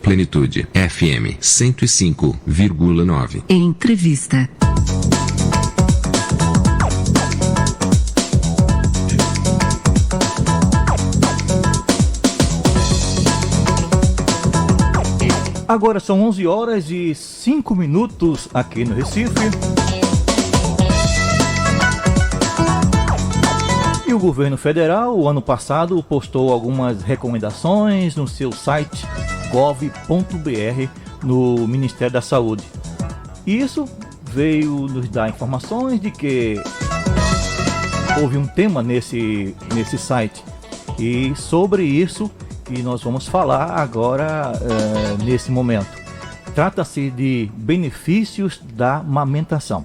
Plenitude FM 105,9. Entrevista. Agora são 11 horas e 5 minutos aqui no Recife. E o governo federal, o ano passado, postou algumas recomendações no seu site gov.br no Ministério da Saúde. Isso veio nos dar informações de que houve um tema nesse site. E sobre isso que nós vamos falar agora nesse momento. Trata-se de benefícios da amamentação.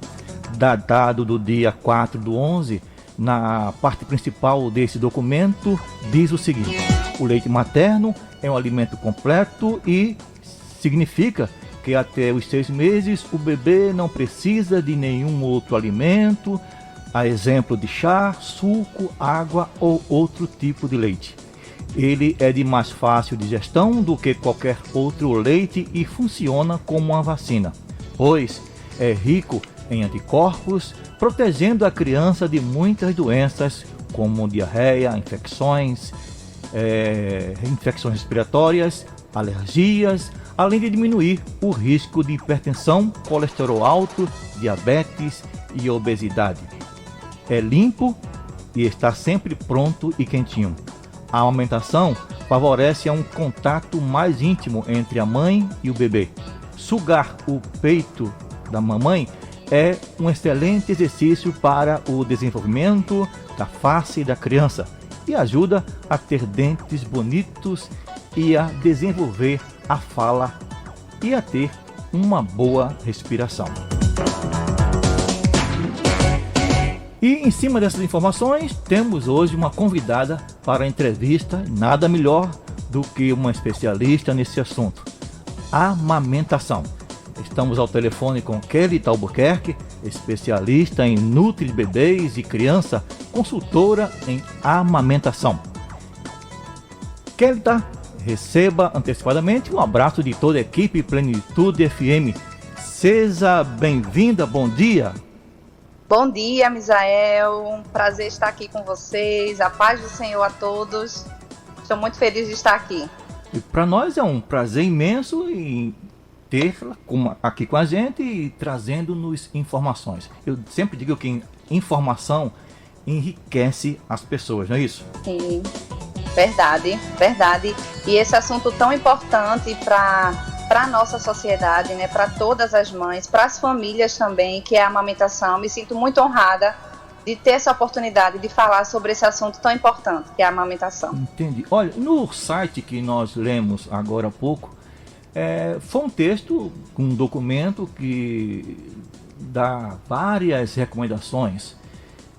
Datado do dia 4/11, na parte principal desse documento, diz o seguinte: o leite materno é um alimento completo e significa que até os 6 meses o bebê não precisa de nenhum outro alimento, a exemplo de chá, suco, água ou outro tipo de leite. Ele é de mais fácil digestão do que qualquer outro leite e funciona como uma vacina, pois é rico em anticorpos, protegendo a criança de muitas doenças como diarreia, infecções respiratórias, alergias, além de diminuir o risco de hipertensão, colesterol alto, diabetes e obesidade. É limpo e está sempre pronto e quentinho. A amamentação favorece um contato mais íntimo entre a mãe e o bebê. Sugar o peito da mamãe é um excelente exercício para o desenvolvimento da face da criança e ajuda a ter dentes bonitos e a desenvolver a fala e a ter uma boa respiração. E em cima dessas informações, temos hoje uma convidada para a entrevista, nada melhor do que uma especialista nesse assunto, a amamentação. Estamos ao telefone com Kelly Albuquerque, especialista em nutri de bebês e criança, consultora em amamentação. Kelly, receba antecipadamente um abraço de toda a equipe Plenitude FM. Seja bem-vinda, bom dia. Bom dia, Misael. Um prazer estar aqui com vocês. A paz do Senhor a todos. Estou muito feliz de estar aqui. E para nós é um prazer imenso em tê-la aqui com a gente e trazendo-nos informações. Eu sempre digo que informação enriquece as pessoas, não é isso? Sim, verdade, verdade. E esse assunto tão importante para a nossa sociedade, né, para todas as mães, para as famílias também, que é a amamentação. Me sinto muito honrada de ter essa oportunidade de falar sobre esse assunto tão importante, que é a amamentação. Entendi. Olha, no site que nós lemos agora há pouco, foi um texto, um documento que dá várias recomendações.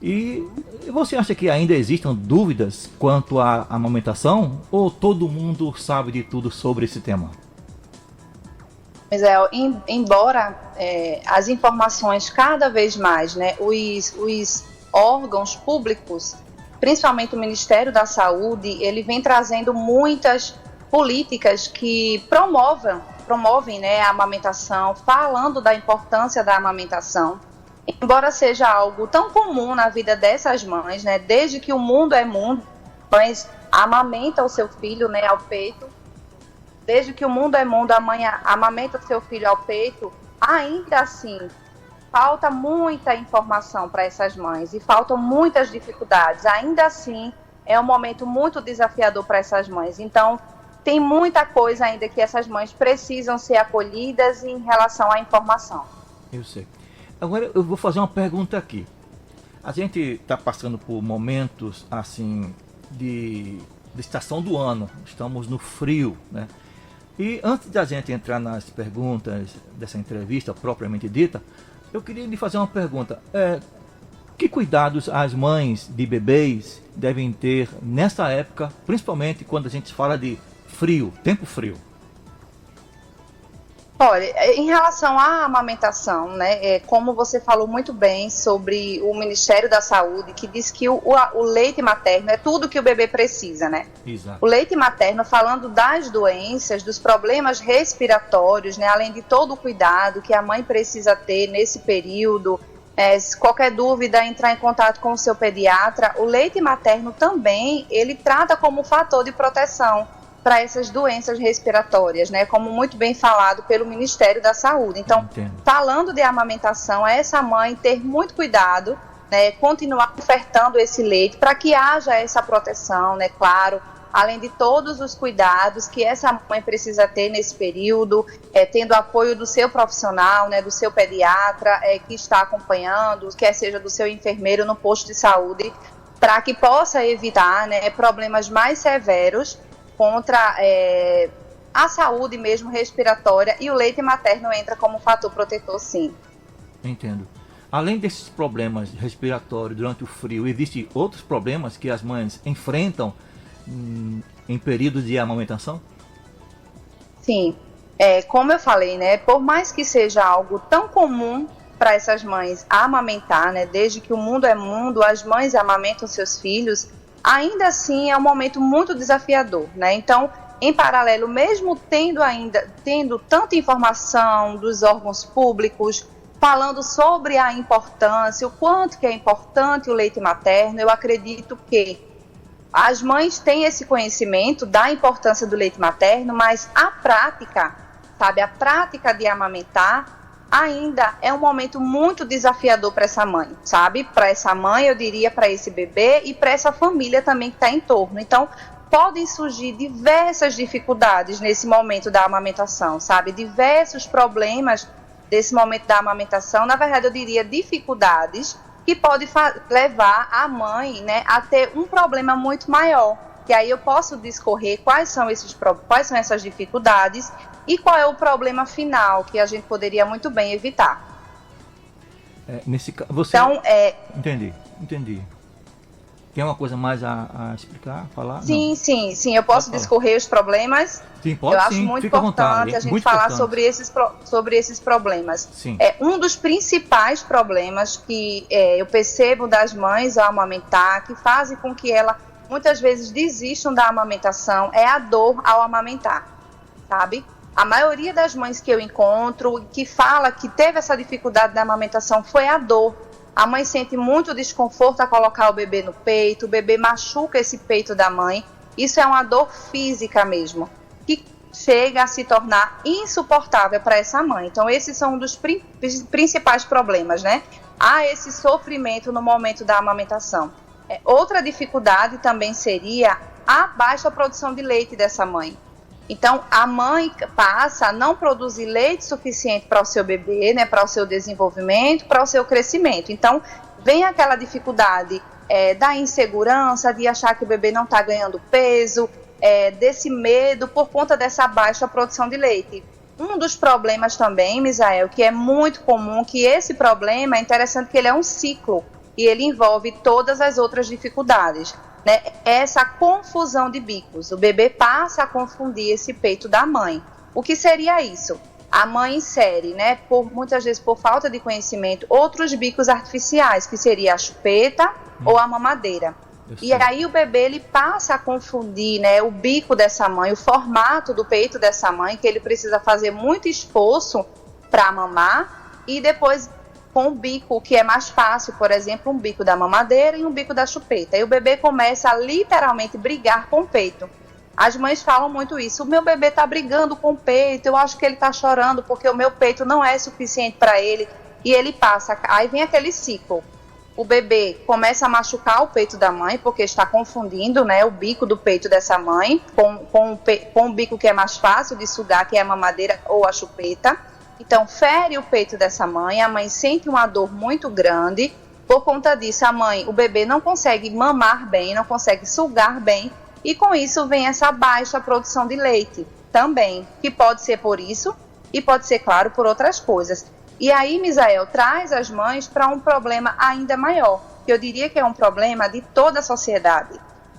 E você acha que ainda existem dúvidas quanto à amamentação? Ou todo mundo sabe de tudo sobre esse tema? Misael, embora as informações cada vez mais, né, os órgãos públicos, principalmente o Ministério da Saúde, ele vem trazendo muitas políticas que promovem, né, a amamentação, falando da importância da amamentação. Embora seja algo tão comum na vida dessas mães, né, desde que o mundo é mundo, mães amamentam o seu filho, né, ao peito. Desde que o mundo é mundo, a mãe amamenta seu filho ao peito, ainda assim, falta muita informação para essas mães e faltam muitas dificuldades. Ainda assim, é um momento muito desafiador para essas mães. Então, tem muita coisa ainda que essas mães precisam ser acolhidas em relação à informação. Eu sei. Agora, eu vou fazer uma pergunta aqui. A gente está passando por momentos, assim, de estação do ano. Estamos no frio, né? E antes da gente entrar nas perguntas dessa entrevista propriamente dita, eu queria lhe fazer uma pergunta. Que cuidados as mães de bebês devem ter nessa época, principalmente quando a gente fala de frio, tempo frio? Olha, em relação à amamentação, né, como você falou muito bem sobre o Ministério da Saúde, que diz que o leite materno é tudo que o bebê precisa, né? Exato. O leite materno, falando das doenças, dos problemas respiratórios, né, além de todo o cuidado que a mãe precisa ter nesse período, se qualquer dúvida, entrar em contato com o seu pediatra. O leite materno também, ele trata como fator de proteção para essas doenças respiratórias, né? Como muito bem falado pelo Ministério da Saúde. Então, falando de amamentação, essa mãe ter muito cuidado, né? Continuar ofertando esse leite para que haja essa proteção, né? Claro, além de todos os cuidados que essa mãe precisa ter nesse período, tendo apoio do seu profissional, né? Do seu pediatra, que está acompanhando, quer seja do seu enfermeiro no posto de saúde, para que possa evitar, né? Problemas mais severos contra a saúde mesmo respiratória, e o leite materno entra como fator protetor, sim. Entendo. Além desses problemas respiratórios durante o frio, existem outros problemas que as mães enfrentam em períodos de amamentação? Sim. Como eu falei, né, por mais que seja algo tão comum para essas mães amamentar, né, desde que o mundo é mundo, as mães amamentam seus filhos, ainda assim é um momento muito desafiador, né? Então, em paralelo, mesmo tendo tanta informação dos órgãos públicos, falando sobre a importância, o quanto que é importante o leite materno, eu acredito que as mães têm esse conhecimento da importância do leite materno, mas a prática, sabe, a prática de amamentar ainda é um momento muito desafiador para essa mãe, sabe? Para essa mãe, eu diria, para esse bebê e para essa família também que está em torno. Então, podem surgir diversas dificuldades nesse momento da amamentação, sabe? Diversos problemas desse momento da amamentação. Na verdade, eu diria dificuldades que podem levar a mãe, né, a ter um problema muito maior. Que aí eu posso discorrer quais são essas dificuldades e qual é o problema final que a gente poderia muito bem evitar. Então, Entendi. Tem uma coisa mais a explicar, falar? Sim, eu posso discorrer os problemas. Sim, pode. Eu acho muito importante a gente falar sobre esses problemas. Sim. Um dos principais problemas que eu percebo das mães ao amamentar, que fazem com que ela muitas vezes desistam da amamentação, é a dor ao amamentar, sabe? A maioria das mães que eu encontro, que fala que teve essa dificuldade da amamentação, foi a dor. A mãe sente muito desconforto a colocar o bebê no peito, o bebê machuca esse peito da mãe. Isso é uma dor física mesmo, que chega a se tornar insuportável para essa mãe. Então, esses são um dos principais problemas, né? Há esse sofrimento no momento da amamentação. Outra dificuldade também seria a baixa produção de leite dessa mãe. Então, a mãe passa a não produzir leite suficiente para o seu bebê, né, para o seu desenvolvimento, para o seu crescimento. Então, vem aquela dificuldade da insegurança, de achar que o bebê não está ganhando peso, desse medo por conta dessa baixa produção de leite. Um dos problemas também, Misael, que é muito comum, que esse problema, é interessante que ele é um ciclo, e ele envolve todas as outras dificuldades, né? Essa confusão de bicos. O bebê passa a confundir esse peito da mãe. O que seria isso? A mãe insere, né, muitas vezes por falta de conhecimento, outros bicos artificiais, que seria a chupeta ou a mamadeira. E aí o bebê ele passa a confundir, né, o bico dessa mãe, o formato do peito dessa mãe, que ele precisa fazer muito esforço para mamar, e depois com um bico que é mais fácil, por exemplo, um bico da mamadeira e um bico da chupeta. E o bebê começa a literalmente brigar com o peito. As mães falam muito isso. O meu bebê está brigando com o peito, eu acho que ele está chorando porque o meu peito não é suficiente para ele. E ele passa, aí vem aquele ciclo. O bebê começa a machucar o peito da mãe porque está confundindo, né, o bico do peito dessa mãe com o bico que é mais fácil de sugar, que é a mamadeira ou a chupeta. Então, fere o peito dessa mãe, a mãe sente uma dor muito grande. Por conta disso, o bebê não consegue mamar bem, não consegue sugar bem, e com isso vem essa baixa produção de leite também, que pode ser por isso e pode ser, claro, por outras coisas. E aí, Misael, traz as mães para um problema ainda maior, que eu diria que é um problema de toda a sociedade,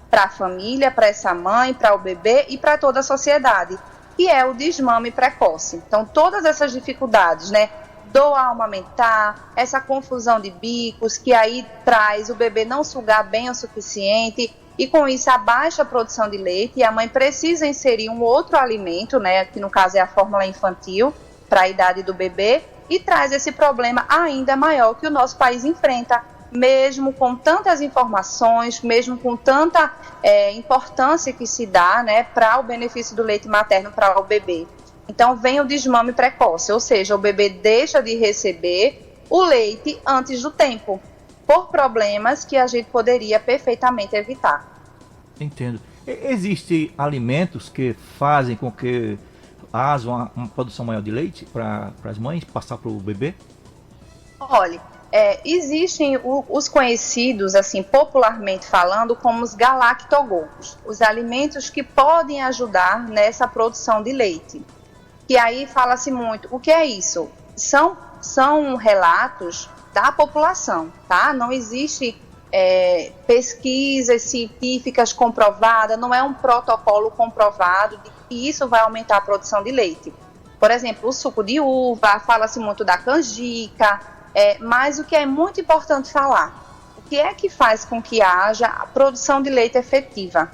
para a família, para essa mãe, para o bebê e para toda a sociedade, que é o desmame precoce. Então, todas essas dificuldades, né? Dor ao amamentar, essa confusão de bicos, que aí traz o bebê não sugar bem o suficiente, e com isso a baixa produção de leite, e a mãe precisa inserir um outro alimento, né? Que no caso é a fórmula infantil, para a idade do bebê, e traz esse problema ainda maior que o nosso país enfrenta, mesmo com tantas informações, mesmo com tanta importância que se dá, né, para o benefício do leite materno para o bebê. Então vem o desmame precoce, ou seja, o bebê deixa de receber o leite antes do tempo, por problemas que a gente poderia perfeitamente evitar. Entendo. Existem alimentos que fazem com que haja uma produção maior de leite para as mães passar para o bebê? Olha, existem os conhecidos, assim, popularmente falando, como os galactogogos, os alimentos que podem ajudar nessa produção de leite. Que aí fala-se muito, o que é isso? São relatos da população, tá? Não existe pesquisas científicas comprovadas, não é um protocolo comprovado de que isso vai aumentar a produção de leite. Por exemplo, o suco de uva, fala-se muito da canjica, mas o que é muito importante falar, o que é que faz com que haja a produção de leite efetiva?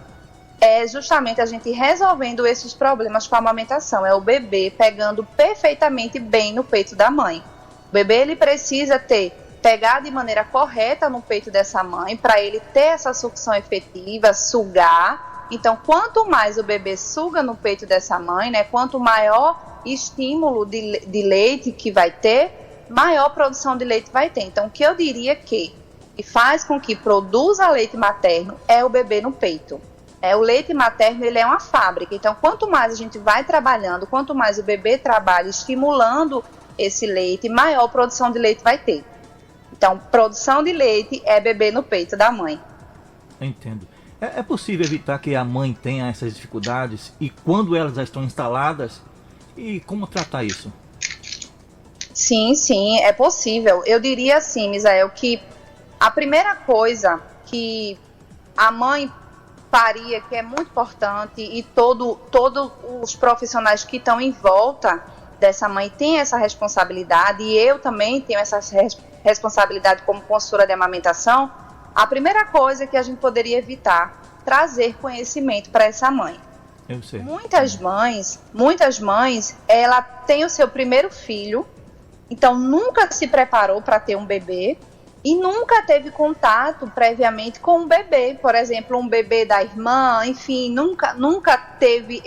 É justamente a gente resolvendo esses problemas com a amamentação, é o bebê pegando perfeitamente bem no peito da mãe. O bebê ele precisa pegar de maneira correta no peito dessa mãe para ele ter essa sucção efetiva, sugar. Então, quanto mais o bebê suga no peito dessa mãe, né, quanto maior estímulo de leite que vai ter, maior produção de leite vai ter. Então, o que eu diria que faz com que produza leite materno é o bebê no peito. O leite materno ele é uma fábrica, então quanto mais a gente vai trabalhando, quanto mais o bebê trabalha estimulando esse leite, maior produção de leite vai ter. Então, produção de leite é bebê no peito da mãe. Entendo. É possível evitar que a mãe tenha essas dificuldades e quando elas já estão instaladas? E como tratar isso? Sim, é possível. Eu diria assim, Misael, que a primeira coisa que a mãe faria, que é muito importante, e todos os profissionais que estão em volta dessa mãe têm essa responsabilidade, e eu também tenho essa responsabilidade como consultora de amamentação, a primeira coisa que a gente poderia evitar, trazer conhecimento para essa mãe. Eu sei. Muitas mães, ela tem o seu primeiro filho, então nunca se preparou para ter um bebê, e nunca teve contato previamente com um bebê, por exemplo, um bebê da irmã, enfim, nunca teve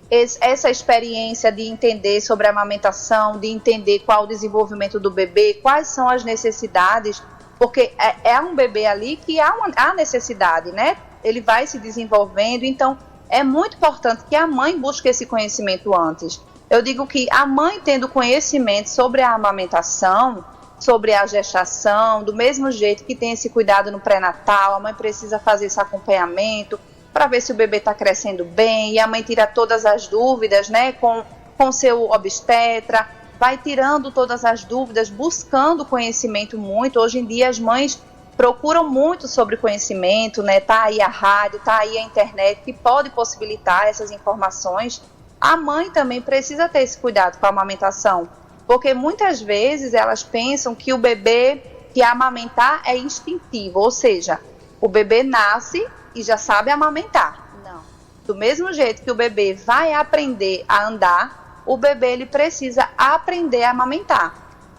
essa experiência de entender sobre a amamentação, de entender qual o desenvolvimento do bebê, quais são as necessidades, porque é um bebê ali que há necessidade, né? Ele vai se desenvolvendo, então é muito importante que a mãe busque esse conhecimento antes. Eu digo que a mãe tendo conhecimento sobre a amamentação, sobre a gestação, do mesmo jeito que tem esse cuidado no pré-natal, a mãe precisa fazer esse acompanhamento para ver se o bebê está crescendo bem, e a mãe tira todas as dúvidas, né, com seu obstetra, vai tirando todas as dúvidas, buscando conhecimento muito. Hoje em dia as mães procuram muito sobre conhecimento, né, tá aí a rádio, tá aí a internet, que pode possibilitar essas informações. A mãe também precisa ter esse cuidado com a amamentação, porque muitas vezes elas pensam que o bebê, que amamentar é instintivo, ou seja, o bebê nasce e já sabe amamentar. Não. Do mesmo jeito que o bebê vai aprender a andar, o bebê ele precisa aprender a amamentar,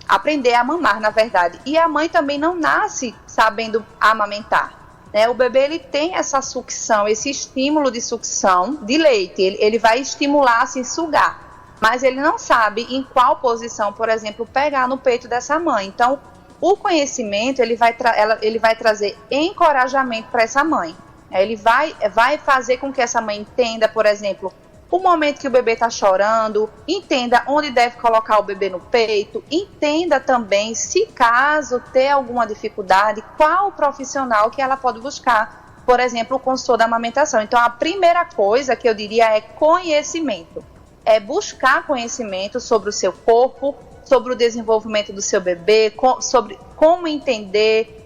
aprender a mamar, na verdade. E a mãe também não nasce sabendo amamentar, né? O bebê ele tem essa sucção, esse estímulo de sucção de leite, ele vai estimular, assim, sugar. Mas ele não sabe em qual posição, por exemplo, pegar no peito dessa mãe. Então, o conhecimento ele vai trazer encorajamento para essa mãe. Ele vai fazer com que essa mãe entenda, por exemplo, o momento que o bebê está chorando, entenda onde deve colocar o bebê no peito, entenda também, se caso ter alguma dificuldade, qual o profissional que ela pode buscar, por exemplo, o consultor da amamentação. Então, a primeira coisa que eu diria é conhecimento. É buscar conhecimento sobre o seu corpo, sobre o desenvolvimento do seu bebê, sobre como entender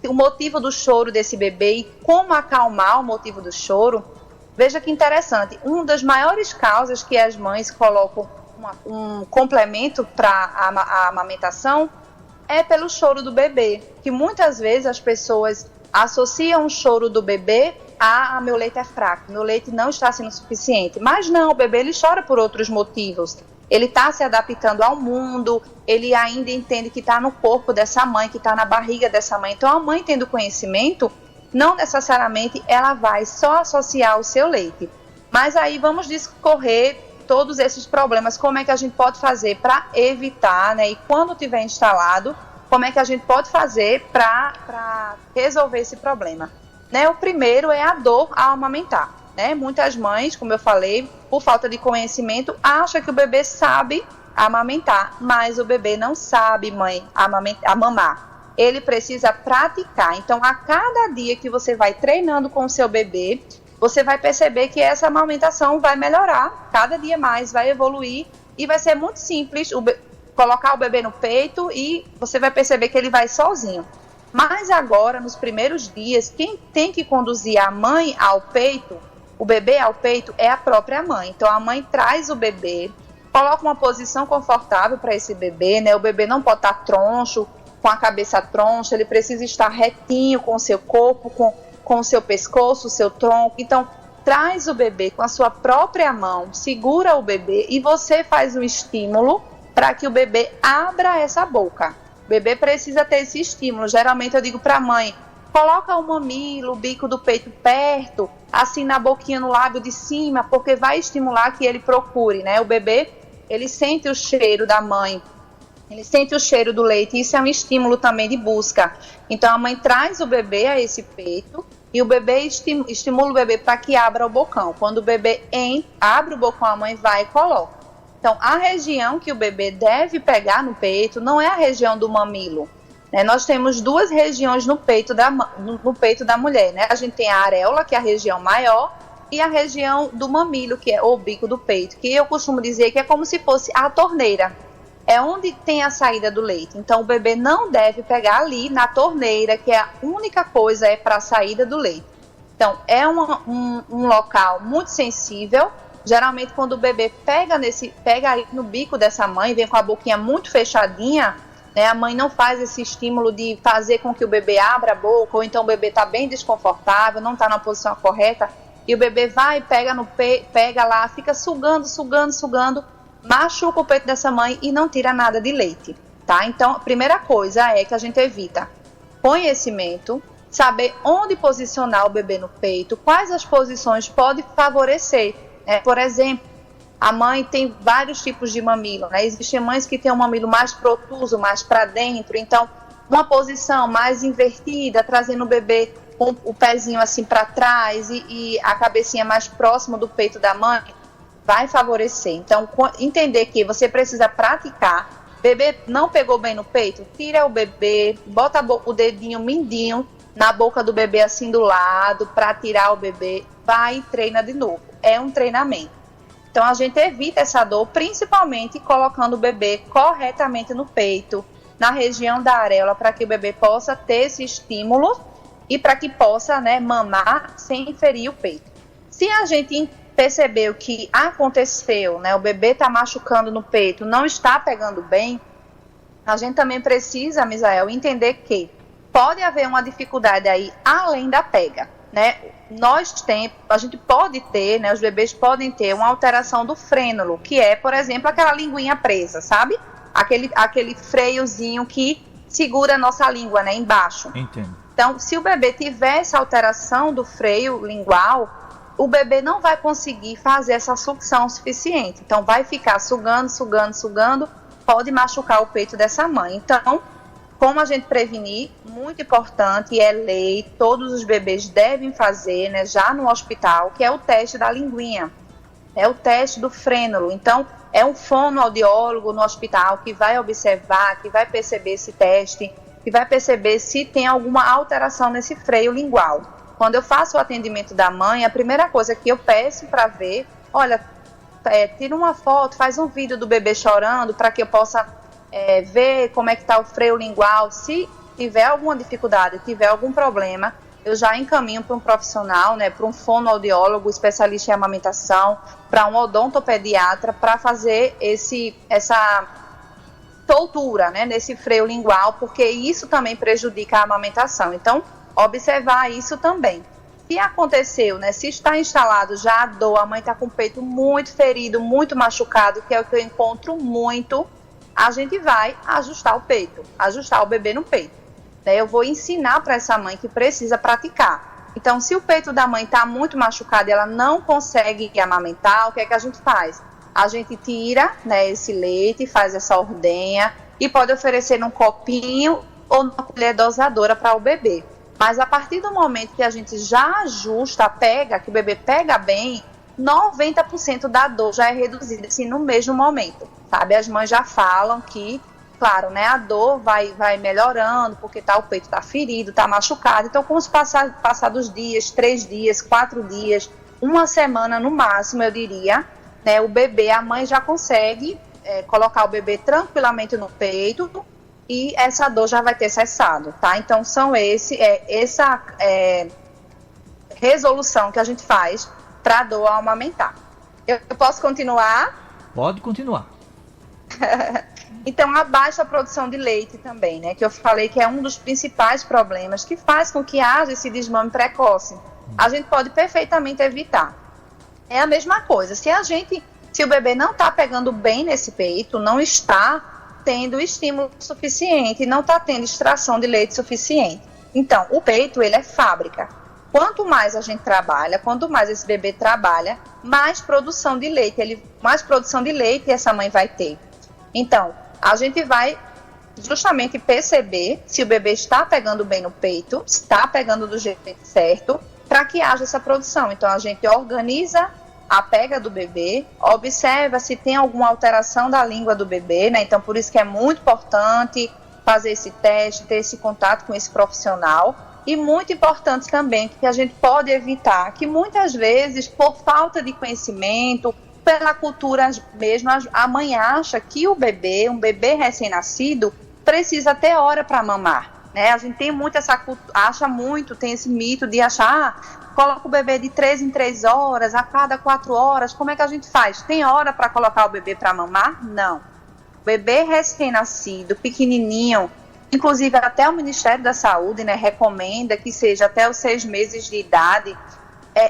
o motivo do choro desse bebê e como acalmar o motivo do choro. Veja que interessante, uma das maiores causas que as mães colocam um complemento para a amamentação é pelo choro do bebê, que muitas vezes as pessoas associam o choro do bebê a meu leite é fraco, meu leite não está sendo suficiente. Mas não, o bebê ele chora por outros motivos. Ele está se adaptando ao mundo, ele ainda entende que está no corpo dessa mãe, que está na barriga dessa mãe. Então a mãe tendo conhecimento, não necessariamente ela vai só associar o seu leite. Mas aí vamos discorrer todos esses problemas, como é que a gente pode fazer para evitar, né? E quando tiver instalado, como é que a gente pode fazer para resolver esse problema? Né? O primeiro é a dor ao amamentar. Né? Muitas mães, como eu falei, por falta de conhecimento, acham que o bebê sabe amamentar, mas o bebê não sabe, mãe, mamar. Ele precisa praticar. Então, a cada dia que você vai treinando com o seu bebê, você vai perceber que essa amamentação vai melhorar, cada dia mais vai evoluir e vai ser muito simples colocar o bebê no peito e você vai perceber que ele vai sozinho. Mas agora, nos primeiros dias, quem tem que conduzir a mãe ao peito, o bebê ao peito, é a própria mãe. Então a mãe traz o bebê, coloca uma posição confortável para esse bebê, né? O bebê não pode estar troncho, com a cabeça troncha, ele precisa estar retinho com o seu corpo, com o seu pescoço, o seu tronco. Então, traz o bebê com a sua própria mão, segura o bebê e você faz um estímulo para que o bebê abra essa boca. O bebê precisa ter esse estímulo. Geralmente eu digo para a mãe, coloca o mamilo, o bico do peito perto, assim na boquinha, no lábio de cima, porque vai estimular que ele procure, né? O bebê, ele sente o cheiro da mãe, ele sente o cheiro do leite, e isso é um estímulo também de busca. Então a mãe traz o bebê a esse peito e o bebê estimula o bebê para que abra o bocão. Quando o bebê abre o bocão, a mãe vai e coloca. Então a região que o bebê deve pegar no peito não é a região do mamilo. Né? Nós temos duas regiões no peito da mulher. Né? A gente tem a areola, que é a região maior, e a região do mamilo, que é o bico do peito, que eu costumo dizer que é como se fosse a torneira. É onde tem a saída do leite. Então o bebê não deve pegar ali na torneira, que é a única coisa para a saída do leite. Então é um local muito sensível. Geralmente quando o bebê pega ali no bico dessa mãe, vem com a boquinha muito fechadinha, né, a mãe não faz esse estímulo de fazer com que o bebê abra a boca, ou então o bebê está bem desconfortável, não está na posição correta, e o bebê vai, pega lá, fica sugando, machuca o peito dessa mãe e não tira nada de leite, tá? Então, a primeira coisa é que a gente evita conhecimento, saber onde posicionar o bebê no peito, quais as posições podem favorecer. Por exemplo, a mãe tem vários tipos de mamilo, né? Existem mães que têm um mamilo mais protuso, mais para dentro, então uma posição mais invertida, trazendo o bebê com o pezinho assim para trás e a cabecinha mais próxima do peito da mãe, vai favorecer. Então, entender que você precisa praticar. Bebê não pegou bem no peito? Tira o bebê, bota o dedinho mindinho na boca do bebê assim do lado, para tirar o bebê, vai e treina de novo. É um treinamento. Então, a gente evita essa dor, principalmente colocando o bebê corretamente no peito, na região da areola, para que o bebê possa ter esse estímulo e para que possa, né, mamar sem ferir o peito. Se a gente percebeu que aconteceu, né, o bebê está machucando no peito, não está pegando bem, a gente também precisa, Misael, entender que pode haver uma dificuldade aí além da pega, né? A gente pode ter, né, os bebês podem ter uma alteração do frênulo, que é, por exemplo, aquela linguinha presa, sabe? Aquele freiozinho que segura a nossa língua, né, embaixo. Entendo. Então, se o bebê tiver essa alteração do freio lingual, o bebê não vai conseguir fazer essa sucção suficiente. Então, vai ficar sugando, pode machucar o peito dessa mãe. Então, como a gente prevenir, muito importante, é lei, todos os bebês devem fazer, né, já no hospital, que é o teste da linguinha, é o teste do frênulo. Então, é um fonoaudiólogo no hospital que vai observar, que vai perceber esse teste, que vai perceber se tem alguma alteração nesse freio lingual. Quando eu faço o atendimento da mãe, a primeira coisa que eu peço para ver, olha, tira uma foto, faz um vídeo do bebê chorando para que eu possa ver como é que está o freio lingual. Se tiver alguma dificuldade, tiver algum problema, eu já encaminho para um profissional, né, para um fonoaudiólogo, especialista em amamentação, para um odontopediatra, para fazer essa soltura, né, nesse freio lingual, porque isso também prejudica a amamentação. Então, observar isso também. Se aconteceu, né, se está instalado já a dor, a mãe está com o peito muito ferido, muito machucado, que é o que eu encontro muito, a gente vai ajustar o peito, ajustar o bebê no peito. Eu vou ensinar para essa mãe que precisa praticar. Então, se o peito da mãe está muito machucado e ela não consegue amamentar, o que é que a gente faz? A gente tira, né, esse leite, faz essa ordenha e pode oferecer num copinho ou numa colher dosadora para o bebê. Mas a partir do momento que a gente já ajusta, que o bebê pega bem, 90% da dor já é reduzida assim, no mesmo momento, sabe? As mães já falam que, claro, né, a dor vai melhorando, porque o peito está ferido, está machucado. Então, com os passados dias, 3 dias, 4 dias, 1 semana no máximo, eu diria, né, o bebê, a mãe já consegue colocar o bebê tranquilamente no peito e essa dor já vai ter cessado, tá? Então, essa resolução que a gente faz para a dor ao amamentar. Eu posso continuar? Pode continuar. Então, a baixa produção de leite também, né? Que eu falei que é um dos principais problemas que faz com que haja esse desmame precoce. A gente pode perfeitamente evitar. É a mesma coisa. Se o bebê não está pegando bem nesse peito, não está tendo estímulo suficiente, não está tendo extração de leite suficiente. Então, o peito, ele é fábrica. Quanto mais a gente trabalha, quanto mais esse bebê trabalha, mais produção de leite, essa mãe vai ter. Então, a gente vai justamente perceber se o bebê está pegando bem no peito, está pegando do jeito certo, para que haja essa produção. Então, a gente organiza a pega do bebê, observa se tem alguma alteração da língua do bebê, né? Então, por isso que é muito importante fazer esse teste, ter esse contato com esse profissional. E muito importante também que a gente pode evitar que muitas vezes, por falta de conhecimento, pela cultura mesmo, a mãe acha que um bebê recém-nascido, precisa ter hora para mamar, né? A gente tem muito tem esse mito de achar, coloca o bebê de 3 em 3 horas, a cada 4 horas, como é que a gente faz? Tem hora para colocar o bebê para mamar? Não. O bebê recém-nascido, pequenininho, inclusive até o Ministério da Saúde, né, recomenda que seja até os 6 meses de idade,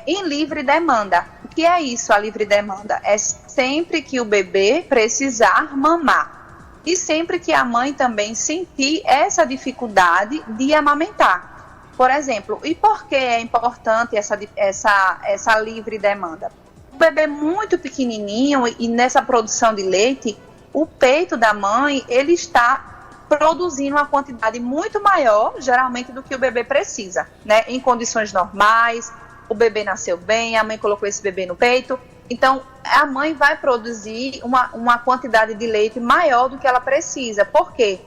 em livre demanda. O que é isso, a livre demanda? É sempre que o bebê precisar mamar. E sempre que a mãe também sentir essa dificuldade de amamentar. Por exemplo, e por que é importante essa livre demanda? O bebê muito pequenininho e nessa produção de leite, o peito da mãe, ele está produzindo uma quantidade muito maior, geralmente, do que o bebê precisa, né? Em condições normais, o bebê nasceu bem, a mãe colocou esse bebê no peito, então a mãe vai produzir uma quantidade de leite maior do que ela precisa. Por quê?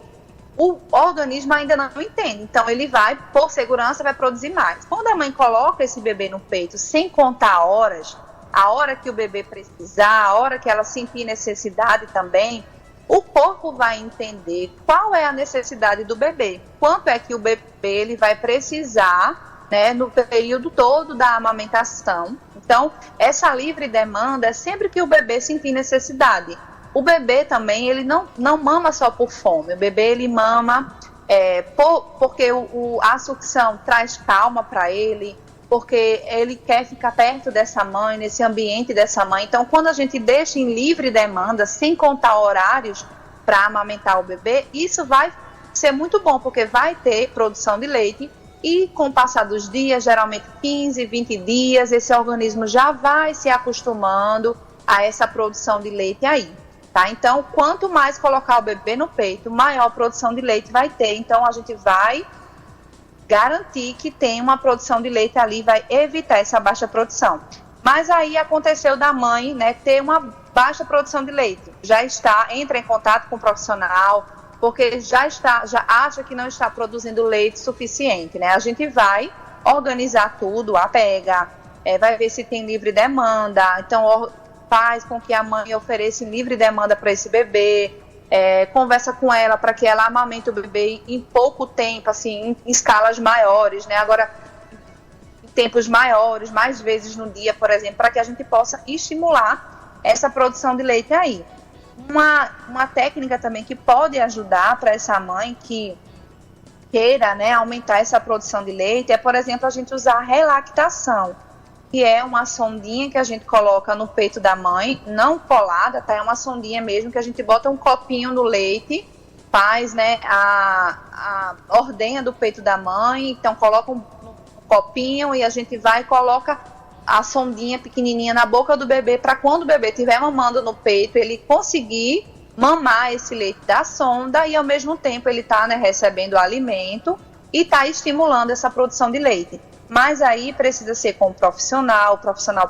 O organismo ainda não entende, então ele vai, por segurança, vai produzir mais. Quando a mãe coloca esse bebê no peito sem contar horas, a hora que o bebê precisar, a hora que ela sentir necessidade também, o corpo vai entender qual é a necessidade do bebê, quanto é que o bebê ele vai precisar, né, no período todo da amamentação. Então, essa livre demanda é sempre que o bebê sentir necessidade. O bebê também, ele não mama só por fome, o bebê ele mama porque a sucção traz calma para ele, porque ele quer ficar perto dessa mãe, nesse ambiente dessa mãe. Então, quando a gente deixa em livre demanda, sem contar horários para amamentar o bebê, isso vai ser muito bom, porque vai ter produção de leite e com o passar dos dias, geralmente 15, 20 dias, esse organismo já vai se acostumando a essa produção de leite aí, tá? Então, quanto mais colocar o bebê no peito, maior produção de leite vai ter. Então, a gente vai garantir que tem uma produção de leite ali, vai evitar essa baixa produção. Mas aí aconteceu da mãe, né, ter uma baixa produção de leite. Entra em contato com o profissional, porque já acha que não está produzindo leite suficiente, né? A gente vai organizar tudo, a pega, vai ver se tem livre demanda, então faz com que a mãe ofereça em livre demanda para esse bebê, conversa com ela para que ela amamente o bebê em pouco tempo, assim, em escalas maiores, né? Agora, tempos maiores, mais vezes no dia, por exemplo, para que a gente possa estimular essa produção de leite aí. Uma técnica também que pode ajudar para essa mãe que queira, né, aumentar essa produção de leite é, por exemplo, a gente usar a relactação, que é uma sondinha que a gente coloca no peito da mãe, não colada, tá? É uma sondinha mesmo que a gente bota um copinho no leite, faz, né, a ordenha do peito da mãe, então coloca um copinho e a gente vai e coloca a sondinha pequenininha na boca do bebê para quando o bebê estiver mamando no peito, ele conseguir mamar esse leite da sonda e ao mesmo tempo ele está, né, recebendo o alimento e está estimulando essa produção de leite. Mas aí precisa ser com o profissional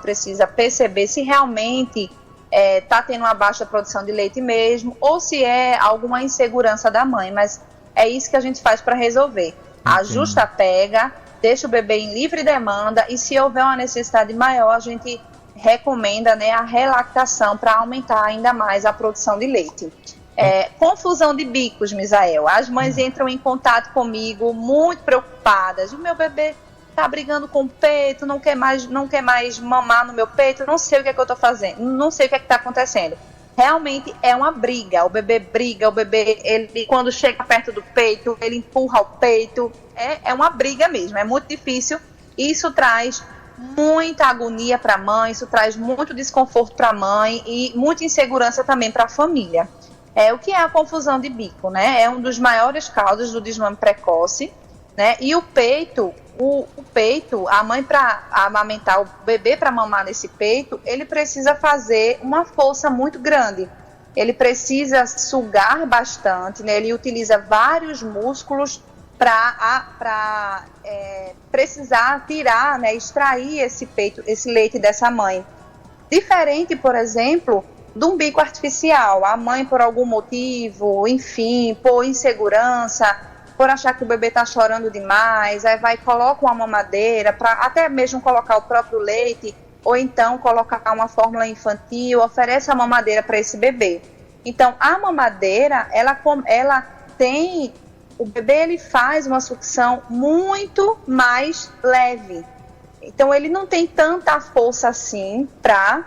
precisa perceber se realmente está tendo uma baixa produção de leite mesmo ou se é alguma insegurança da mãe, mas é isso que a gente faz para resolver. Ajusta a pega, deixa o bebê em livre demanda e se houver uma necessidade maior, a gente recomenda, né, a relactação para aumentar ainda mais a produção de leite. Confusão de bicos, Misael. As mães entram em contato comigo muito preocupadas. O meu bebê está brigando com o peito, não quer mais mamar no meu peito, não sei o que é que eu estou fazendo, não sei o que é que está acontecendo. Realmente é uma briga, o bebê briga, ele quando chega perto do peito, ele empurra o peito, é uma briga mesmo, é muito difícil, isso traz muita agonia para a mãe, isso traz muito desconforto para a mãe e muita insegurança também para a família. O que é a confusão de bico, né? É um dos maiores causas do desmame precoce, né? E o peito, a mãe para amamentar o bebê para mamar nesse peito, ele precisa fazer uma força muito grande. Ele precisa sugar bastante, né? Ele utiliza vários músculos para precisar tirar, né, extrair esse leite dessa mãe. Diferente, por exemplo, de um bico artificial. A mãe, por algum motivo, enfim, por insegurança, por achar que o bebê está chorando demais, aí vai e coloca uma mamadeira, para até mesmo colocar o próprio leite, ou então colocar uma fórmula infantil, oferece a mamadeira para esse bebê. Então, a mamadeira, ela tem... O bebê, ele faz uma sucção muito mais leve. Então, ele não tem tanta força assim para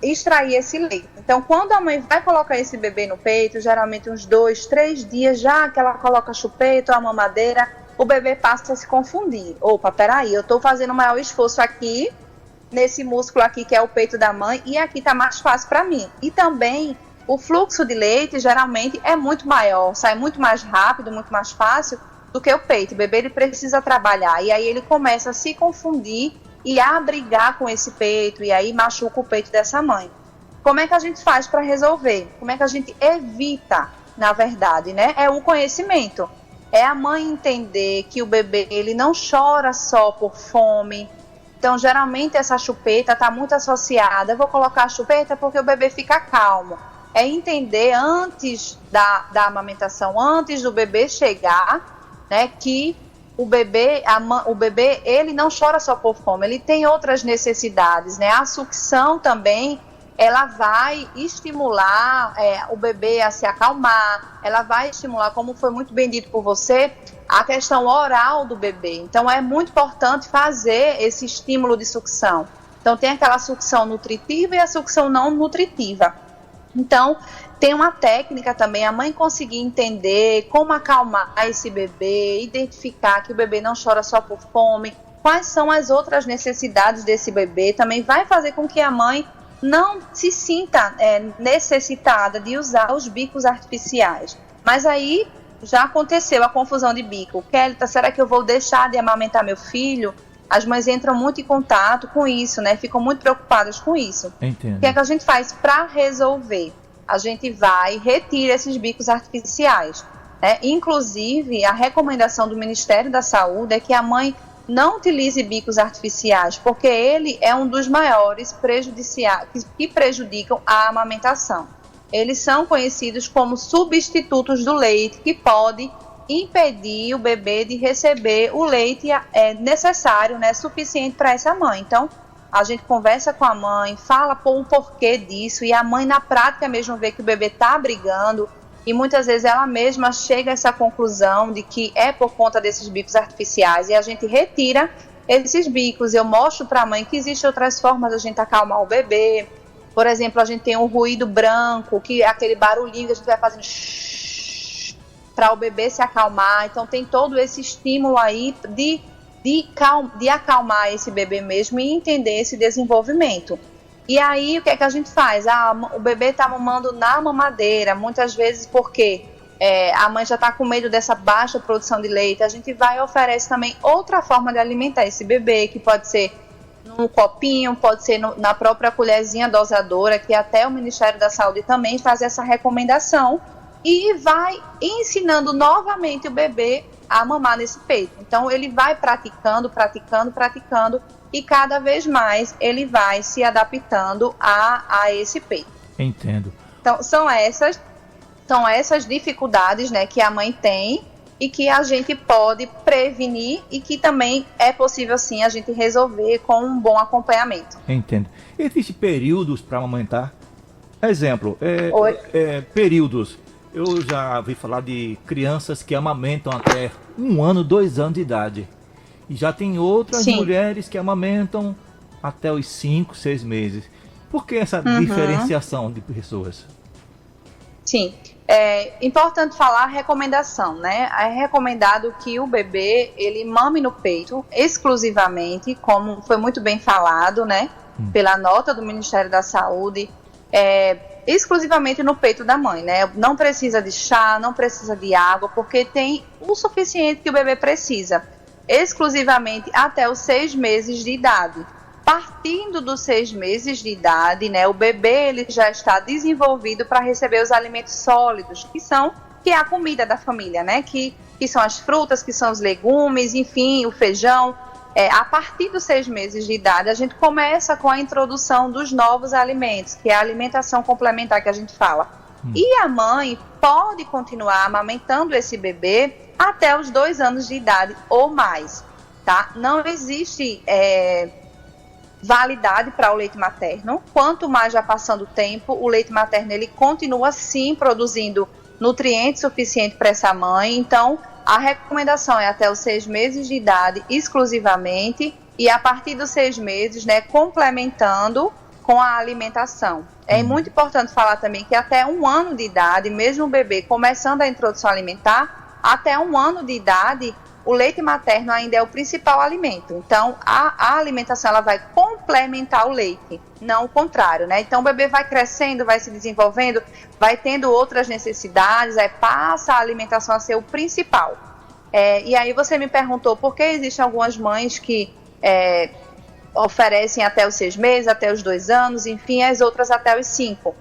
extrair esse leite. Então, quando a mãe vai colocar esse bebê no peito, geralmente uns 2, 3 dias já que ela coloca a chupeta ou a mamadeira, o bebê passa a se confundir. Opa, peraí, eu estou fazendo o maior esforço aqui, nesse músculo aqui que é o peito da mãe, e aqui está mais fácil para mim. E também... o fluxo de leite geralmente é muito maior, sai muito mais rápido, muito mais fácil do que o peito. O bebê ele precisa trabalhar e aí ele começa a se confundir e a brigar com esse peito e aí machuca o peito dessa mãe. Como é que a gente faz para resolver? Como é que a gente evita, na verdade, né? É o conhecimento. É a mãe entender que o bebê ele não chora só por fome. Então, geralmente essa chupeta está muito associada. Eu vou colocar a chupeta porque o bebê fica calmo. É entender antes da amamentação, antes do bebê chegar, né, que o bebê ele não chora só por fome, ele tem outras necessidades, né? A sucção também, ela vai estimular o bebê a se acalmar, ela vai estimular, como foi muito bem dito por você, a questão oral do bebê. Então, é muito importante fazer esse estímulo de sucção. Então, tem aquela sucção nutritiva e a sucção não nutritiva. Então, tem uma técnica também, a mãe conseguir entender como acalmar esse bebê, identificar que o bebê não chora só por fome, quais são as outras necessidades desse bebê, também vai fazer com que a mãe não se sinta necessitada de usar os bicos artificiais. Mas aí já aconteceu a confusão de bico. Kelita, será que eu vou deixar de amamentar meu filho? As mães entram muito em contato com isso, né? Ficam muito preocupadas com isso. Entendo. O que é que a gente faz para resolver? A gente vai e retira esses bicos artificiais, né? Inclusive, a recomendação do Ministério da Saúde é que a mãe não utilize bicos artificiais, porque ele é um dos maiores que prejudicam a amamentação. Eles são conhecidos como substitutos do leite, que pode impedir o bebê de receber o leite necessário, né, suficiente para essa mãe. Então, a gente conversa com a mãe, fala o porquê disso, e a mãe na prática mesmo vê que o bebê está brigando, e muitas vezes ela mesma chega a essa conclusão de que é por conta desses bicos artificiais, e a gente retira esses bicos. Eu mostro para a mãe que existem outras formas da gente acalmar o bebê. Por exemplo, a gente tem um ruído branco, que é aquele barulhinho que a gente vai fazendo para o bebê se acalmar. Então tem todo esse estímulo aí de acalmar esse bebê mesmo e entender esse desenvolvimento. E aí o que é que a gente faz? O bebê está mamando na mamadeira, muitas vezes porque a mãe já está com medo dessa baixa produção de leite. A gente vai e oferece também outra forma de alimentar esse bebê, que pode ser num copinho, pode ser na própria colherzinha dosadora, que até o Ministério da Saúde também faz essa recomendação, e vai ensinando novamente o bebê a mamar nesse peito. Então ele vai praticando, e cada vez mais ele vai se adaptando a esse peito. Entendo. Então são essas dificuldades, né, que a mãe tem e que a gente pode prevenir e que também é possível sim a gente resolver com um bom acompanhamento. Entendo. Existem períodos para amamentar? Exemplo, períodos. Eu já ouvi falar de crianças que amamentam até 1 ano, 2 anos de idade. E já tem outras mulheres que amamentam até os 5, 6 meses. Por que essa diferenciação de pessoas? Sim, é importante falar a recomendação, né? É recomendado que o bebê, ele mame no peito exclusivamente, como foi muito bem falado, né? Pela nota do Ministério da Saúde, exclusivamente no peito da mãe, né? Não precisa de chá, não precisa de água, porque tem o suficiente que o bebê precisa, exclusivamente até os 6 meses de idade. Partindo dos 6 meses de idade, né, o bebê ele já está desenvolvido para receber os alimentos sólidos, que é a comida da família, né, que são as frutas, que são os legumes, enfim, o feijão. A partir dos 6 meses de idade, a gente começa com a introdução dos novos alimentos, que é a alimentação complementar que a gente fala. E a mãe pode continuar amamentando esse bebê até os 2 anos de idade ou mais, tá? Não existe validade para o leite materno. Quanto mais já passando o tempo, o leite materno ele continua sim produzindo nutrientes suficientes para essa mãe. Então, a recomendação é até os 6 meses de idade exclusivamente, e a partir dos 6 meses, né, complementando com a alimentação. É muito importante falar também que até 1 ano de idade, mesmo o bebê começando a introdução alimentar, até 1 ano de idade, o leite materno ainda é o principal alimento. Então, a alimentação ela vai complementar o leite, não o contrário, né? Então, o bebê vai crescendo, vai se desenvolvendo, vai tendo outras necessidades, aí passa a alimentação a ser o principal. E aí você me perguntou por que existem algumas mães que oferecem até os 6 meses, até os 2 anos, enfim, as outras até os 5.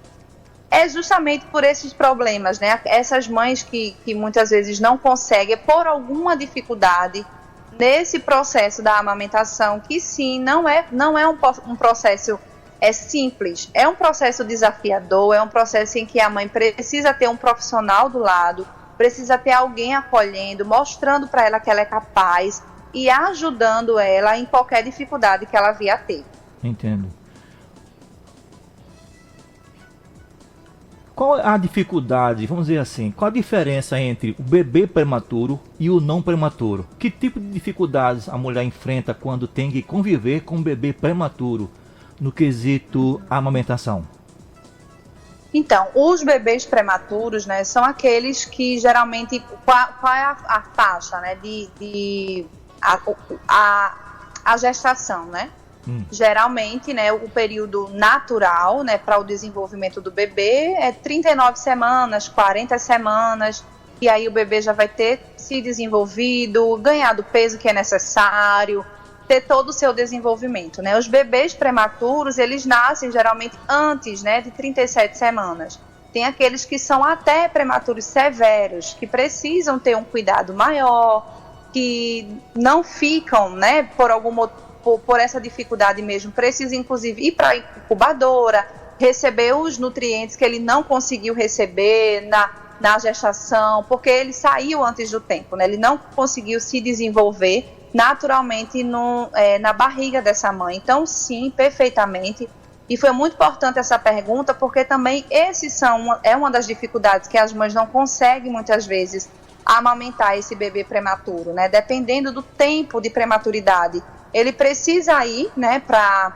É justamente por esses problemas, né? Essas mães que muitas vezes não conseguem, por alguma dificuldade nesse processo da amamentação, que sim, não é um processo simples, é um processo desafiador, é um processo em que a mãe precisa ter um profissional do lado, precisa ter alguém acolhendo, mostrando para ela que ela é capaz e ajudando ela em qualquer dificuldade que ela vier a ter. Entendo. Qual a dificuldade, vamos dizer assim, qual a diferença entre o bebê prematuro e o não prematuro? Que tipo de dificuldades a mulher enfrenta quando tem que conviver com um bebê prematuro no quesito amamentação? Então, os bebês prematuros, né, são aqueles que geralmente, qual é a faixa, né, a gestação, né? Geralmente, né, o período natural, né, para o desenvolvimento do bebê é 39 semanas, 40 semanas, e aí o bebê já vai ter se desenvolvido, ganhado o peso que é necessário, ter todo o seu desenvolvimento, né? Os bebês prematuros, eles nascem geralmente antes, né, de 37 semanas. Tem aqueles que são até prematuros severos, que precisam ter um cuidado maior, que não ficam, né, por algum motivo, por essa dificuldade mesmo, precisa inclusive ir para a incubadora, receber os nutrientes que ele não conseguiu receber na gestação, porque ele saiu antes do tempo, né? Ele não conseguiu se desenvolver naturalmente na barriga dessa mãe. Então, sim, perfeitamente. E foi muito importante essa pergunta, porque também é uma das dificuldades que as mães não conseguem muitas vezes amamentar esse bebê prematuro, né? Dependendo do tempo de prematuridade. ele precisa ir, né, para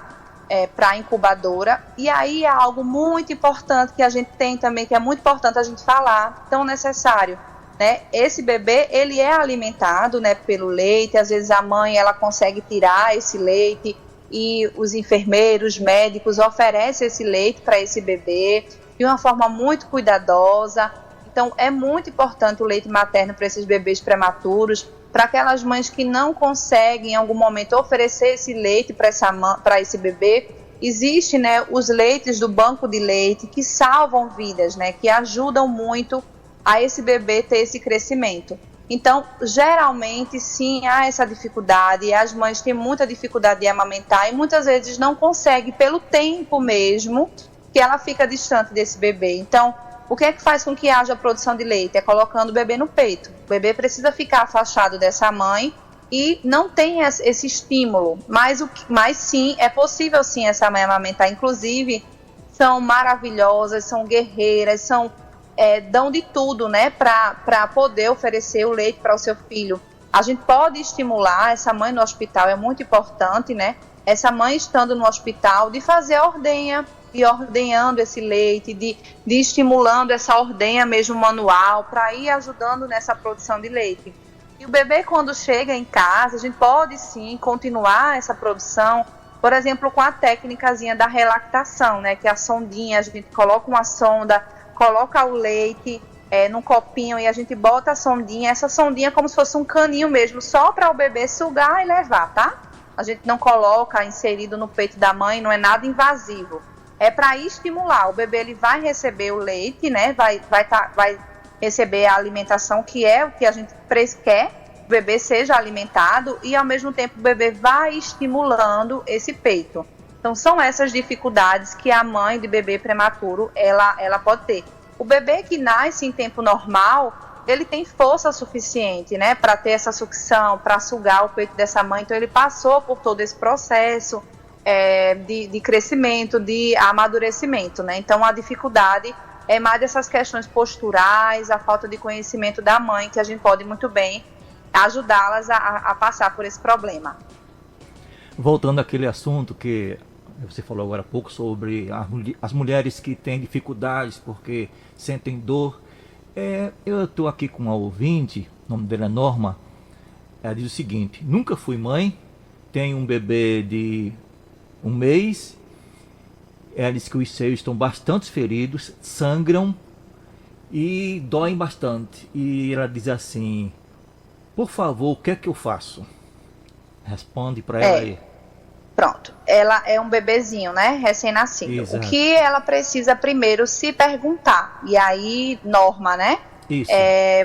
a incubadora. E aí é algo muito importante que a gente tem também, que é muito importante a gente falar, tão necessário, né? Esse bebê, ele é alimentado, né, pelo leite. Às vezes a mãe, ela consegue tirar esse leite e os enfermeiros, médicos oferecem esse leite para esse bebê de uma forma muito cuidadosa. Então é muito importante o leite materno para esses bebês prematuros. Para aquelas mães que não conseguem em algum momento oferecer esse leite para esse bebê, existe, né, os leites do banco de leite que salvam vidas, né, que ajudam muito a esse bebê ter esse crescimento. Então, geralmente, sim, há essa dificuldade, as mães têm muita dificuldade de amamentar e muitas vezes não conseguem, pelo tempo mesmo, que ela fica distante desse bebê. Então, o que é que faz com que haja produção de leite? É colocando o bebê no peito. O bebê precisa ficar afastado dessa mãe e não tem esse estímulo. Mas sim, é possível sim essa mãe amamentar. Inclusive, são maravilhosas, são guerreiras, dão de tudo, né, para poder oferecer o leite para o seu filho. A gente pode estimular essa mãe no hospital, é muito importante, né? Essa mãe estando no hospital, de fazer a ordenha, e ordenhando esse leite, de estimulando essa ordenha mesmo manual, para ir ajudando nessa produção de leite. E o bebê, quando chega em casa, a gente pode sim continuar essa produção, por exemplo, com a técnicazinha da relactação, né, que é a sondinha, a gente coloca uma sonda, coloca o leite num copinho e a gente bota a sondinha, essa sondinha é como se fosse um caninho mesmo, só para o bebê sugar e levar, tá? A gente não coloca inserido no peito da mãe, não é nada invasivo. É para estimular, o bebê ele vai receber o leite, né? Vai receber a alimentação, que é o que a gente quer, o bebê seja alimentado, e ao mesmo tempo o bebê vai estimulando esse peito. Então são essas dificuldades que a mãe de bebê prematuro ela pode ter. O bebê que nasce em tempo normal, ele tem força suficiente, né, para ter essa sucção, para sugar o peito dessa mãe. Então ele passou por todo esse processo de crescimento, de amadurecimento, né? Então a dificuldade é mais dessas questões posturais, a falta de conhecimento da mãe, que a gente pode muito bem ajudá-las a passar por esse problema. Voltando àquele assunto que você falou agora há pouco sobre as mulheres que têm dificuldades porque sentem dor. Eu estou aqui com uma ouvinte, o nome dela é Norma. Ela diz o seguinte: nunca fui mãe, tenho um bebê de 1 mês. Ela diz que os seios estão bastante feridos, sangram e doem bastante. E ela diz assim: por favor, o que é que eu faço? Responde para ela aí. Pronto, ela é um bebezinho, né, recém-nascido. Exato. O que ela precisa primeiro se perguntar, e aí, Norma, né, isso.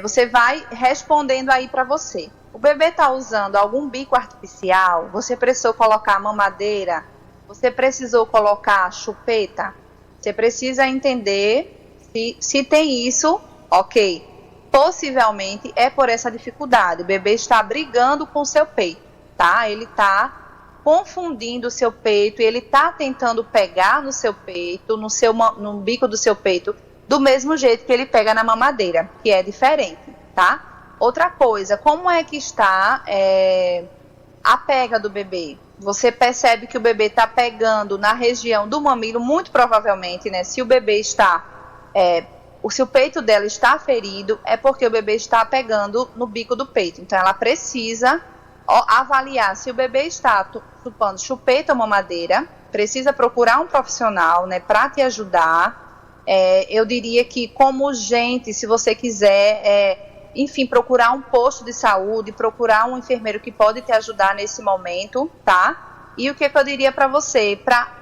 Você vai respondendo aí para você. O bebê está usando algum bico artificial? Você precisou colocar mamadeira? Você precisou colocar chupeta? Você precisa entender se tem isso, ok. Possivelmente é por essa dificuldade. O bebê está brigando com o seu peito, tá? Ele está confundindo o seu peito e ele está tentando pegar no seu peito, no bico do seu peito, do mesmo jeito que ele pega na mamadeira, que é diferente, tá? Outra coisa, como é que está a pega do bebê? Você percebe que o bebê está pegando na região do mamilo, muito provavelmente, né? Se o bebê está, se o peito dela está ferido, é porque o bebê está pegando no bico do peito. Então ela precisa avaliar se o bebê está chupando chupeta ou mamadeira, precisa procurar um profissional, né, para te ajudar. Eu diria que, como urgente, se você quiser, enfim, procurar um posto de saúde, procurar um enfermeiro que pode te ajudar nesse momento, tá? E o que eu diria para você? Para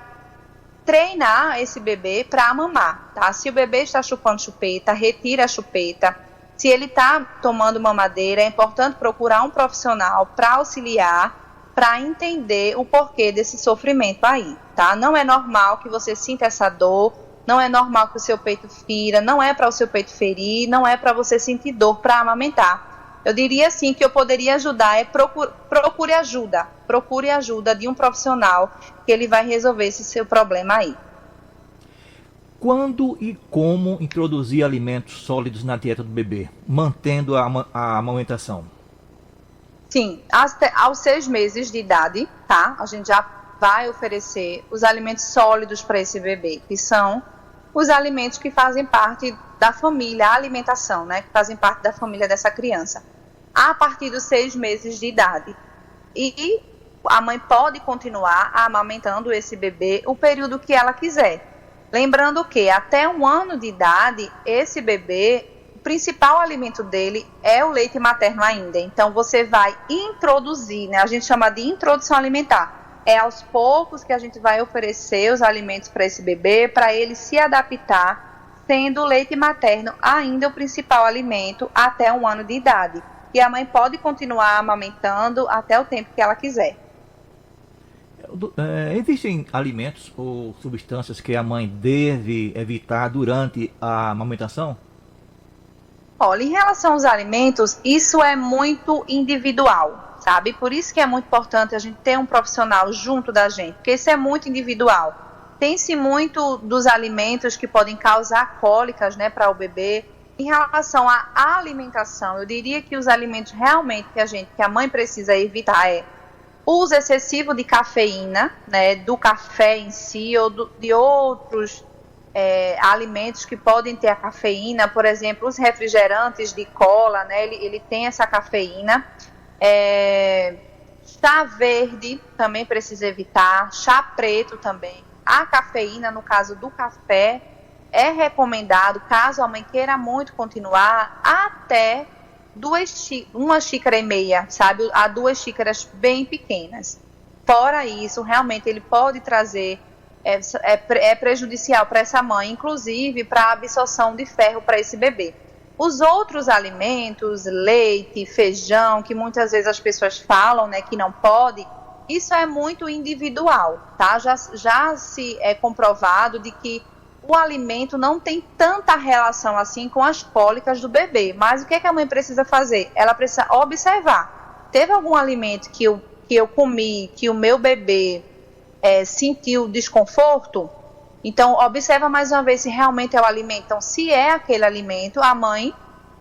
treinar esse bebê para mamar, tá? Se o bebê está chupando chupeta, retira a chupeta. Se ele está tomando mamadeira, é importante procurar um profissional para auxiliar, para entender o porquê desse sofrimento aí, tá? Não é normal que você sinta essa dor, não é normal que o seu peito fira, não é para o seu peito ferir, não é para você sentir dor para amamentar. Eu diria assim que eu poderia ajudar, procure ajuda de um profissional, que ele vai resolver esse seu problema aí. Quando e como introduzir alimentos sólidos na dieta do bebê, mantendo a amamentação? Sim, aos 6 meses de idade, tá? A gente já vai oferecer os alimentos sólidos para esse bebê, que são os alimentos que fazem parte da família, a alimentação, né? Que fazem parte da família dessa criança, a partir dos 6 meses de idade. E a mãe pode continuar amamentando esse bebê o período que ela quiser. Lembrando que até 1 ano de idade, esse bebê, o principal alimento dele é o leite materno ainda. Então, você vai introduzir, né? A gente chama de introdução alimentar. É aos poucos que a gente vai oferecer os alimentos para esse bebê, para ele se adaptar, sendo o leite materno ainda o principal alimento até 1 ano de idade. E a mãe pode continuar amamentando até o tempo que ela quiser. Existem alimentos ou substâncias que a mãe deve evitar durante a amamentação? Olha, em relação aos alimentos, isso é muito individual, sabe? Por isso que é muito importante a gente ter um profissional junto da gente, porque isso é muito individual. Tem-se muito dos alimentos que podem causar cólicas, né, para o bebê. Em relação à alimentação, eu diria que os alimentos realmente que a mãe precisa evitar é o uso excessivo de cafeína, né, do café em si ou de outros alimentos que podem ter a cafeína, por exemplo, os refrigerantes de cola, né, ele tem essa cafeína. Chá verde também precisa evitar, chá preto também. A cafeína, no caso do café, é recomendado, caso a mãe queira muito continuar, até 1,5 xícaras, sabe? A 2 xícaras bem pequenas. Fora isso, realmente ele pode trazer, é prejudicial para essa mãe, inclusive para a absorção de ferro para esse bebê. Os outros alimentos, leite, feijão, que muitas vezes as pessoas falam, né, que não pode, isso é muito individual, tá? Já se é comprovado de que o alimento não tem tanta relação assim com as cólicas do bebê. Mas o que a mãe precisa fazer? Ela precisa observar. Teve algum alimento que eu comi, que o meu bebê sentiu desconforto? Então, observa mais uma vez se realmente é o alimento. Então, se é aquele alimento, a mãe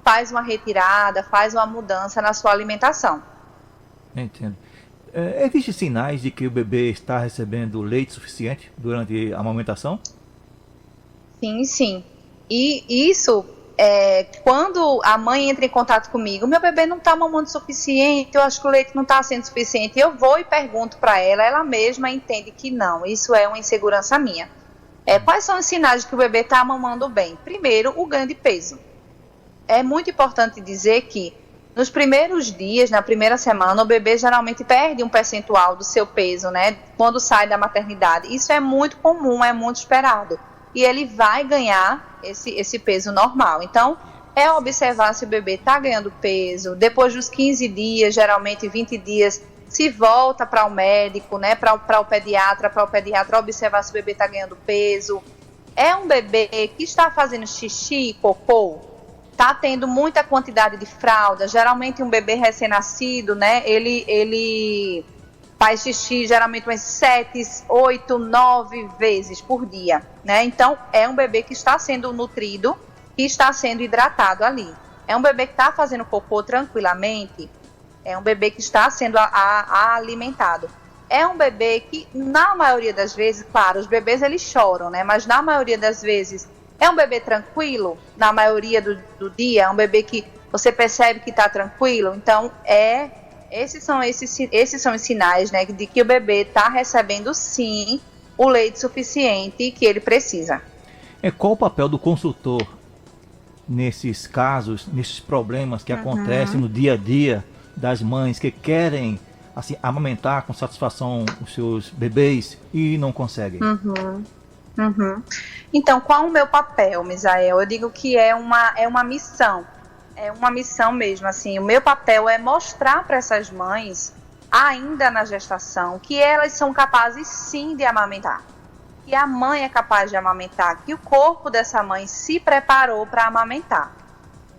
faz uma retirada, faz uma mudança na sua alimentação. Entendo. Existem sinais de que o bebê está recebendo leite suficiente durante a amamentação? Sim, sim. E isso, quando a mãe entra em contato comigo, meu bebê não está mamando o suficiente, eu acho que o leite não está sendo suficiente, eu vou e pergunto para ela, ela mesma entende que não, isso é uma insegurança minha. Quais são os sinais de que o bebê está mamando bem? Primeiro, o ganho de peso. É muito importante dizer que nos primeiros dias, na primeira semana, o bebê geralmente perde um percentual do seu peso, né, quando sai da maternidade. Isso é muito comum, é muito esperado. E ele vai ganhar esse peso normal. Então, observar se o bebê está ganhando peso. Depois dos 15 dias, geralmente 20 dias, se volta para o médico, né, para o pediatra observar se o bebê está ganhando peso. É um bebê que está fazendo xixi, cocô, está tendo muita quantidade de fralda. Geralmente um bebê recém-nascido, né, ele faz xixi geralmente umas 7, 8, 9 vezes por dia, né? Então, é um bebê que está sendo nutrido, que está sendo hidratado ali. É um bebê que está fazendo cocô tranquilamente, é um bebê que está sendo alimentado. É um bebê que, na maioria das vezes, claro, os bebês eles choram, né? Mas na maioria das vezes, é um bebê tranquilo, na maioria do dia, é um bebê que você percebe que está tranquilo. Então, esses são os sinais, né, de que o bebê está recebendo, sim, o leite suficiente que ele precisa. Qual o papel do consultor nesses casos, nesses problemas que acontecem no dia a dia das mães que querem assim, amamentar com satisfação os seus bebês e não conseguem? Então, qual o meu papel, Misael? Eu digo que é uma missão. É uma missão mesmo, assim, o meu papel é mostrar para essas mães, ainda na gestação, que elas são capazes sim de amamentar, que a mãe é capaz de amamentar, que o corpo dessa mãe se preparou para amamentar.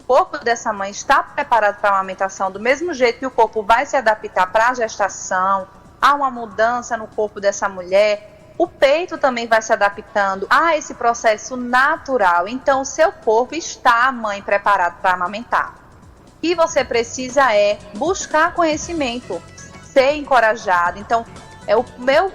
O corpo dessa mãe está preparado para a amamentação, do mesmo jeito que o corpo vai se adaptar para a gestação, há uma mudança no corpo dessa mulher, o peito também vai se adaptando a esse processo natural. Então, o seu corpo está, a mãe, preparado para amamentar. que você precisa é buscar conhecimento, ser encorajado. Então,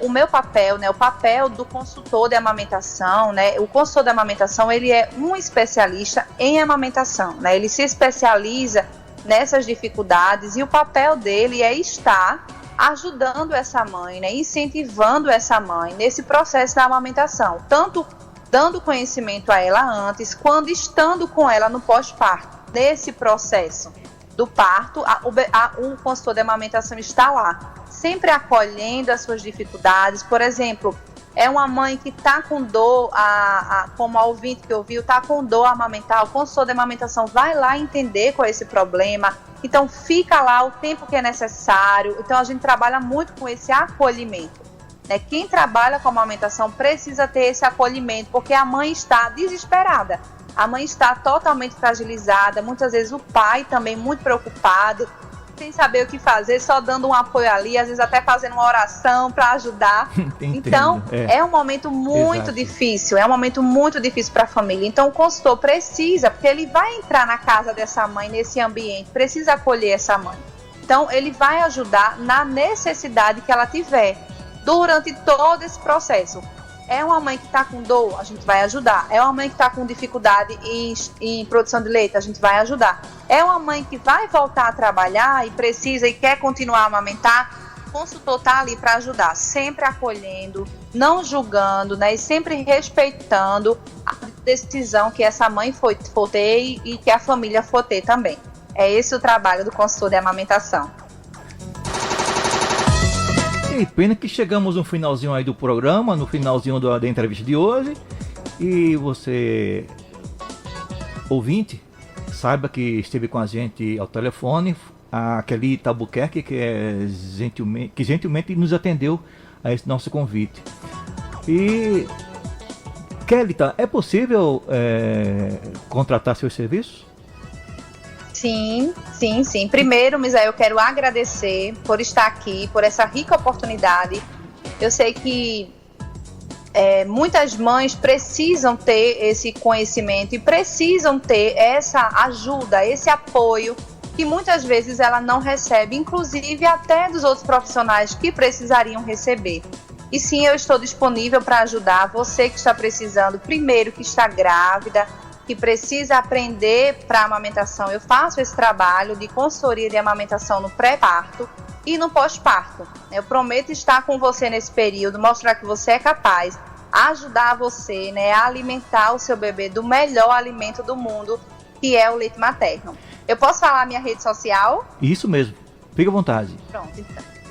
o meu papel, né, o papel do consultor de amamentação, né, o consultor de amamentação, ele é um especialista em amamentação, né, ele se especializa nessas dificuldades e o papel dele é estar ajudando essa mãe, né, incentivando essa mãe nesse processo da amamentação, tanto dando conhecimento a ela antes, quando estando com ela no pós-parto, nesse processo do parto, o consultor de amamentação está lá, sempre acolhendo as suas dificuldades. Por exemplo, é uma mãe que está com dor, como a ouvinte que ouviu, está com dor a amamentar, o consultor de amamentação vai lá entender qual é esse problema, então fica lá o tempo que é necessário. Então a gente trabalha muito com esse acolhimento, né? Quem trabalha com a amamentação precisa ter esse acolhimento, porque a mãe está desesperada, a mãe está totalmente fragilizada, muitas vezes o pai também muito preocupado, sem saber o que fazer, só dando um apoio ali, às vezes até fazendo uma oração para ajudar. Então, é um momento muito difícil, é um momento muito difícil para a família. Então, o consultor precisa, porque ele vai entrar na casa dessa mãe, nesse ambiente, precisa acolher essa mãe. Então, ele vai ajudar na necessidade que ela tiver durante todo esse processo. É uma mãe que está com dor, a gente vai ajudar. É uma mãe que está com dificuldade em produção de leite, a gente vai ajudar. É uma mãe que vai voltar a trabalhar e precisa e quer continuar a amamentar, o consultor está ali para ajudar, sempre acolhendo, não julgando, né, e sempre respeitando a decisão que essa mãe for ter e que a família for ter também. É esse o trabalho do consultor de amamentação. E pena que chegamos no finalzinho aí do programa, no finalzinho da entrevista de hoje. E você, ouvinte, saiba que esteve com a gente ao telefone a Kelly Albuquerque, que gentilmente nos atendeu a esse nosso convite. E Kelly, é possível contratar seus serviços? Sim. Primeiro, Misael, eu quero agradecer por estar aqui, por essa rica oportunidade. Eu sei que muitas mães precisam ter esse conhecimento e precisam ter essa ajuda, esse apoio que muitas vezes ela não recebe, inclusive até dos outros profissionais que precisariam receber. E sim, eu estou disponível para ajudar você que está precisando, primeiro que está grávida, que precisa aprender para a amamentação. Eu faço esse trabalho de consultoria de amamentação no pré-parto e no pós-parto. Eu prometo estar com você nesse período, mostrar que você é capaz, ajudar você, né, a alimentar o seu bebê do melhor alimento do mundo, que é o leite materno. Eu posso falar a minha rede social? Isso mesmo, fique à vontade.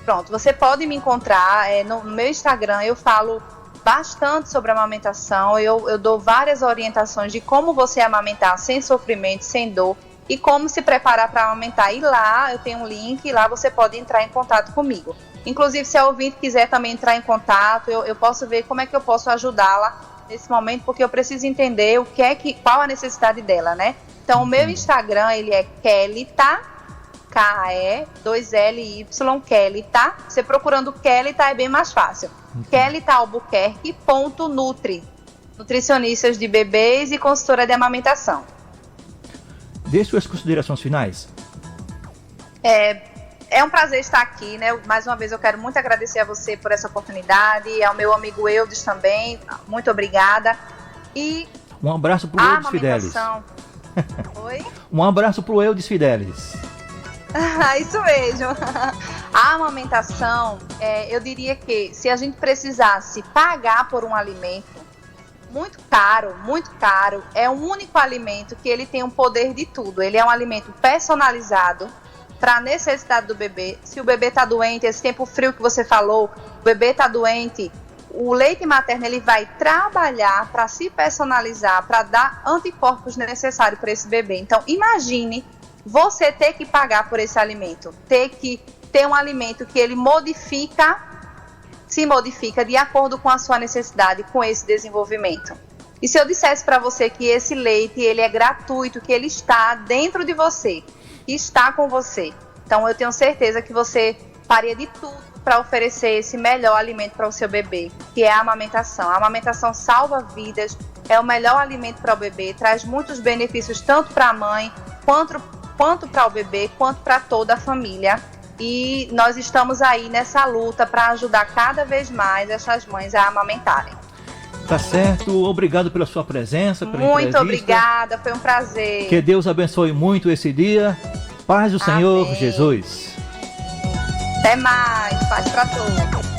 Pronto, você pode me encontrar no meu Instagram, eu falo bastante sobre amamentação, eu dou várias orientações de como você amamentar sem sofrimento, sem dor e como se preparar para amamentar. E lá eu tenho um link e lá você pode entrar em contato comigo. Inclusive, se a ouvinte quiser também entrar em contato, eu posso ver como é que eu posso ajudá-la nesse momento, porque eu preciso entender qual a necessidade dela, né? Então, o meu Instagram, ele é Kellyta, K-E-2-L-Y, Kellyta. Você procurando Kellyta é bem mais fácil. Kellytalbuquerque.nutri, nutricionistas de bebês e consultora de amamentação. Dê suas considerações finais. É um prazer estar aqui, né? Mais uma vez eu quero muito agradecer a você por essa oportunidade, ao meu amigo Eudes também, muito obrigada. E um abraço para o Eudes Fidelis. Oi? Um abraço para o Eudes Fidelis. Isso mesmo. A amamentação, eu diria que se a gente precisasse pagar por um alimento muito caro, é o único alimento que ele tem o poder de tudo. Ele é um alimento personalizado para a necessidade do bebê. Se o bebê está doente, esse tempo frio que você falou, o bebê está doente, o leite materno ele vai trabalhar para se personalizar, para dar anticorpos necessários para esse bebê. Então, imagine você ter que pagar por esse alimento, ter que ter um alimento que ele se modifica de acordo com a sua necessidade, com esse desenvolvimento. E se eu dissesse para você que esse leite ele é gratuito, que ele está dentro de você, está com você, então eu tenho certeza que você faria de tudo para oferecer esse melhor alimento para o seu bebê, que é a amamentação. A amamentação salva vidas, é o melhor alimento para o bebê, traz muitos benefícios tanto para a mãe quanto para o bebê, quanto para toda a família. E nós estamos aí nessa luta para ajudar cada vez mais essas mães a amamentarem. Tá certo, obrigado pela sua presença, pela Muito entrevista. obrigada, foi um prazer. Que Deus abençoe muito esse dia. Paz do Senhor Amém. Jesus. Até mais, paz para todos.